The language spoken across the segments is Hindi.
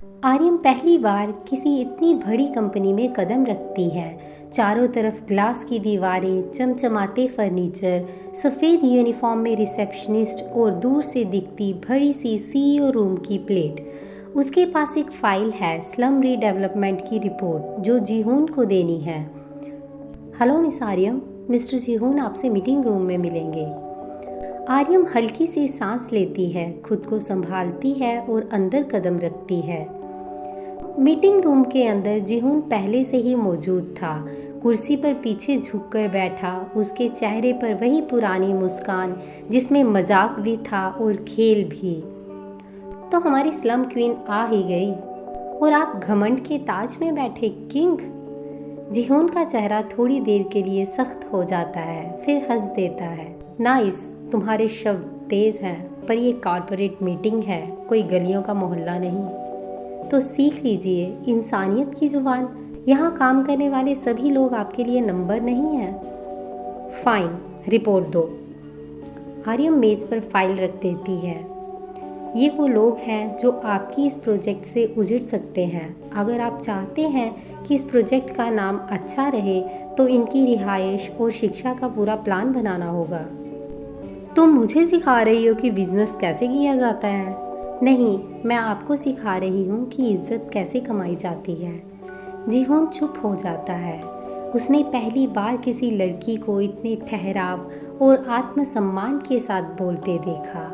आर्यन पहली बार किसी इतनी बड़ी कंपनी में कदम रखती है। चारों तरफ ग्लास की दीवारें, चमचमाते फर्नीचर, सफ़ेद यूनिफॉर्म में रिसेप्शनिस्ट और दूर से दिखती बड़ी सी सीईओ रूम की प्लेट। उसके पास एक फ़ाइल है, स्लम रीडेवलपमेंट की रिपोर्ट, जो जीहून को देनी है। हेलो मिस आर्यम, मिस्टर जीहून आपसे मीटिंग रूम में मिलेंगे। आर्यम हल्की सी सांस लेती है, खुद को संभालती है और अंदर कदम रखती है। मीटिंग रूम के अंदर जीहून पहले से ही मौजूद था, कुर्सी पर पीछे झुककर बैठा। उसके चेहरे पर वही पुरानी मुस्कान जिसमें मजाक भी था और खेल भी। तो हमारी स्लम क्वीन आ ही गई और आप घमंड के ताज में बैठे किंग। जीहून का चेहरा थोड़ी देर के लिए सख्त हो जाता है, फिर हंस देता है। नाइस, तुम्हारे शब्द तेज हैं, पर ये कॉर्पोरेट मीटिंग है, कोई गलियों का मोहल्ला नहीं। तो सीख लीजिए इंसानियत की जुबान। यहाँ काम करने वाले सभी लोग आपके लिए नंबर नहीं हैं। फाइन, रिपोर्ट दो। आर्यम मेज पर फाइल रख देती है। ये वो लोग हैं जो आपकी इस प्रोजेक्ट से उजड़ सकते हैं। अगर आप चाहते हैं कि इस प्रोजेक्ट का नाम अच्छा रहे तो इनकी रिहाइश और शिक्षा का पूरा प्लान बनाना होगा। तुम मुझे सिखा रही हो कि बिजनेस कैसे किया जाता है? नहीं, मैं आपको सिखा रही हूँ कि इज्जत कैसे कमाई जाती है। जीहून चुप हो जाता है। उसने पहली बार किसी लड़की को इतने ठहराव और आत्मसम्मान के साथ बोलते देखा।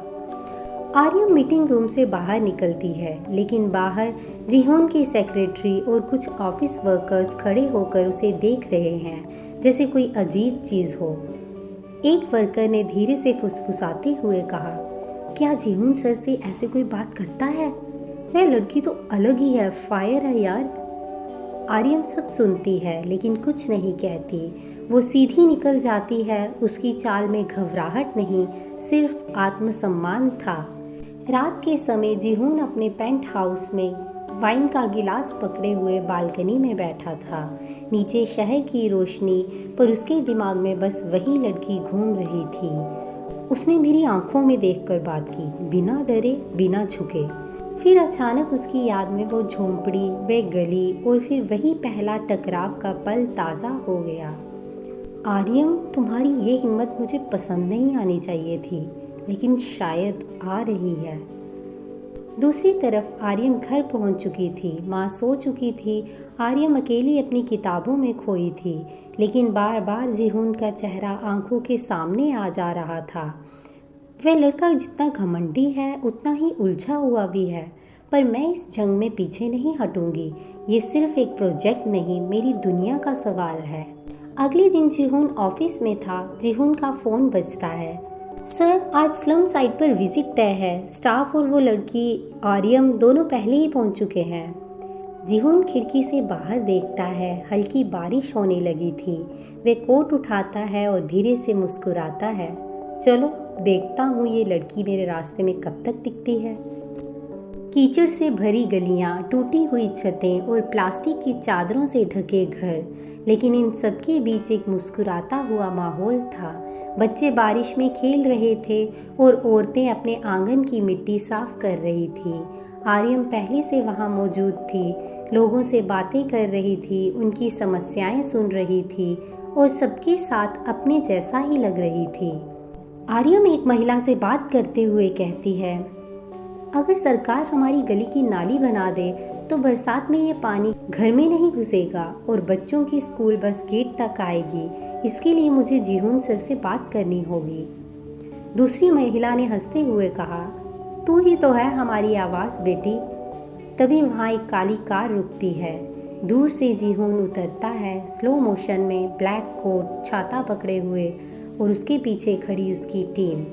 आर्यम मीटिंग रूम से बाहर निकलती है, लेकिन बाहर जीहून की सेक्रेटरी और कुछ ऑफिस वर्कर्स खड़े होकर उसे देख रहे हैं, जैसे कोई अजीब चीज़ हो। एक वर्कर ने धीरे से फुसफुसाते हुए कहा, क्या जीहून सर से ऐसे कोई बात करता है? वह लड़की तो अलग ही है, फायर है यार। आर्यम सब सुनती है लेकिन कुछ नहीं कहती। वो सीधी निकल जाती है। उसकी चाल में घबराहट नहीं, सिर्फ आत्मसम्मान था। रात के समय जीहून अपने पेंट हाउस में वाइन का गिलास पकड़े हुए बालकनी में बैठा था। नीचे शहर की रोशनी, पर उसके दिमाग में बस वही लड़की घूम रही थी। उसने मेरी आंखों में देखकर बात की, बिना डरे, बिना झुके। फिर अचानक उसकी याद में वो झोंपड़ी, वह गली और फिर वही पहला टकराव का पल ताज़ा हो गया। आर्यम, तुम्हारी ये हिम्मत मुझे पसंद नहीं आनी चाहिए थी, लेकिन शायद आ रही है। दूसरी तरफ आर्यम घर पहुंच चुकी थी। माँ सो चुकी थी। आर्यम अकेली अपनी किताबों में खोई थी, लेकिन बार बार जीहून का चेहरा आंखों के सामने आ जा रहा था। वह लड़का जितना घमंडी है उतना ही उलझा हुआ भी है, पर मैं इस जंग में पीछे नहीं हटूंगी। ये सिर्फ एक प्रोजेक्ट नहीं, मेरी दुनिया का सवाल है। अगले दिन जीहून ऑफिस में था। जीहून का फ़ोन बजता है। सर, आज स्लम साइट पर विजिट तय है। स्टाफ और वो लड़की आर्यम दोनों पहले ही पहुंच चुके हैं। जीहून खिड़की से बाहर देखता है। हल्की बारिश होने लगी थी। वे कोट उठाता है और धीरे से मुस्कुराता है। चलो देखता हूँ ये लड़की मेरे रास्ते में कब तक टिकती है। कीचड़ से भरी गलियां, टूटी हुई छतें और प्लास्टिक की चादरों से ढके घर, लेकिन इन सब के बीच एक मुस्कुराता हुआ माहौल था। बच्चे बारिश में खेल रहे थे और औरतें अपने आंगन की मिट्टी साफ कर रही थी। आर्यम पहले से वहाँ मौजूद थी, लोगों से बातें कर रही थी, उनकी समस्याएं सुन रही थी और सबके साथ अपने जैसा ही लग रही थी। आर्यम एक महिला से बात करते हुए कहती है, अगर सरकार हमारी गली की नाली बना दे तो बरसात में ये पानी घर में नहीं घुसेगा और बच्चों की स्कूल बस गेट तक आएगी। इसके लिए मुझे जीहून सर से बात करनी होगी। दूसरी महिला ने हंसते हुए कहा, तू ही तो है हमारी आवाज़ बेटी। तभी वहाँ एक काली कार रुकती है। दूर से जीहून उतरता है, स्लो मोशन में, ब्लैक कोट, छाता पकड़े हुए, और उसके पीछे खड़ी उसकी टीम।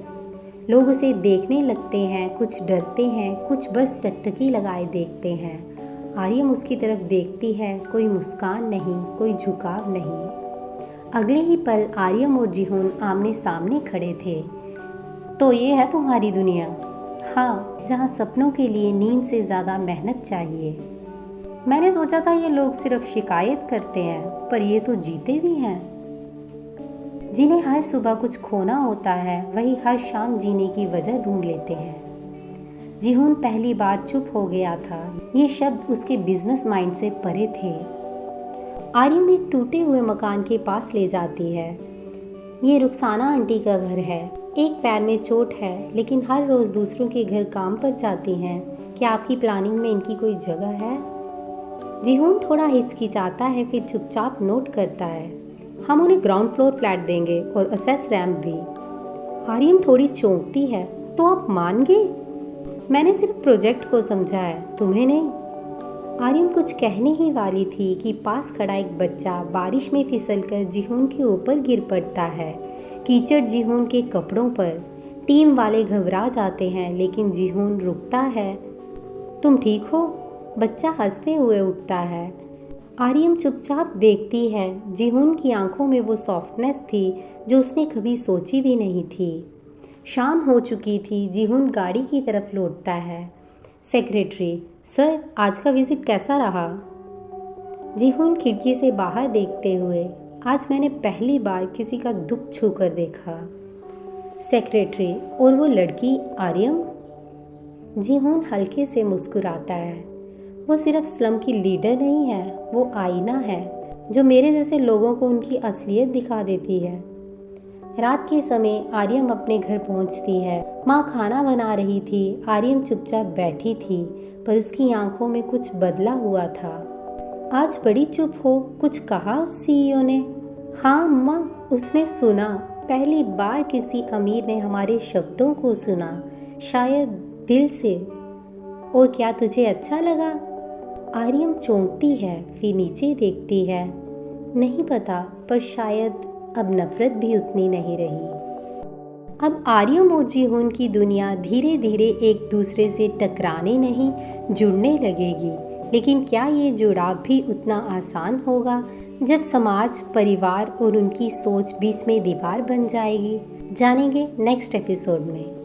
लोग उसे देखने लगते हैं, कुछ डरते हैं, कुछ बस टकटकी लगाए देखते हैं। आर्यम उसकी तरफ देखती है, कोई मुस्कान नहीं, कोई झुकाव नहीं। अगले ही पल आर्यम और जीहून आमने सामने खड़े थे। तो ये है तुम्हारी दुनिया? हाँ, जहाँ सपनों के लिए नींद से ज़्यादा मेहनत चाहिए। मैंने सोचा था ये लोग सिर्फ शिकायत करते हैं, पर ये तो जीते भी हैं। जिन्हें हर सुबह कुछ खोना होता है, वही हर शाम जीने की वजह ढूंढ लेते हैं। जीहून पहली बार चुप हो गया था। ये शब्द उसके बिजनेस माइंड से परे थे। आर्यम एक टूटे हुए मकान के पास ले जाती है। ये रुखसाना आंटी का घर है। एक पैर में चोट है लेकिन हर रोज दूसरों के घर काम पर जाती हैं। क्या आपकी प्लानिंग में इनकी कोई जगह है? जीहून थोड़ा हिचकिचाता है, फिर चुपचाप नोट करता है। हम उन्हें ग्राउंड फ्लोर फ्लैट देंगे और असेस रैम्प भी। आर्यम थोड़ी चौंकती है, तो आप मान गए? मैंने सिर्फ प्रोजेक्ट को समझा है, तुम्हें नहीं। आर्यम कुछ कहने ही वाली थी कि पास खड़ा एक बच्चा बारिश में फिसलकर जीहून के ऊपर गिर पड़ता है। कीचड़ जीहून के कपड़ों पर। टीम वाले घबरा जाते हैं लेकिन जीहून रुकता है। तुम ठीक हो? बच्चा हंसते हुए उठता है। आर्यम चुपचाप देखती है। जीहून की आंखों में वो सॉफ्टनेस थी जो उसने कभी सोची भी नहीं थी। शाम हो चुकी थी। जीहून गाड़ी की तरफ लौटता है। सेक्रेटरी, सर आज का विजिट कैसा रहा? जीहून खिड़की से बाहर देखते हुए, आज मैंने पहली बार किसी का दुख छूकर देखा। सेक्रेटरी, और वो लड़की आर्यम? जीहून हल्के से मुस्कुराता है। वो सिर्फ स्लम की लीडर नहीं है, वो आईना है जो मेरे जैसे लोगों को उनकी असलियत दिखा देती है। रात के समय आर्यम अपने घर पहुंचती है। माँ खाना बना रही थी। आर्यम चुपचाप बैठी थी पर उसकी आंखों में कुछ बदला हुआ था। आज बड़ी चुप हो, कुछ कहा उस सीईओ ने? हाँ अम्मा, उसने सुना। पहली बार किसी अमीर ने हमारे शब्दों को सुना, शायद दिल से। और क्या तुझे अच्छा लगा? आर्यम चौंकती है, फिर नीचे देखती है। नहीं पता, पर शायद अब नफरत भी उतनी नहीं रही। अब आर्यम और जीहून की दुनिया धीरे धीरे एक दूसरे से टकराने नहीं, जुड़ने लगेगी। लेकिन क्या ये जुड़ाव भी उतना आसान होगा जब समाज, परिवार और उनकी सोच बीच में दीवार बन जाएगी? जानेंगे नेक्स्ट एपिसोड में।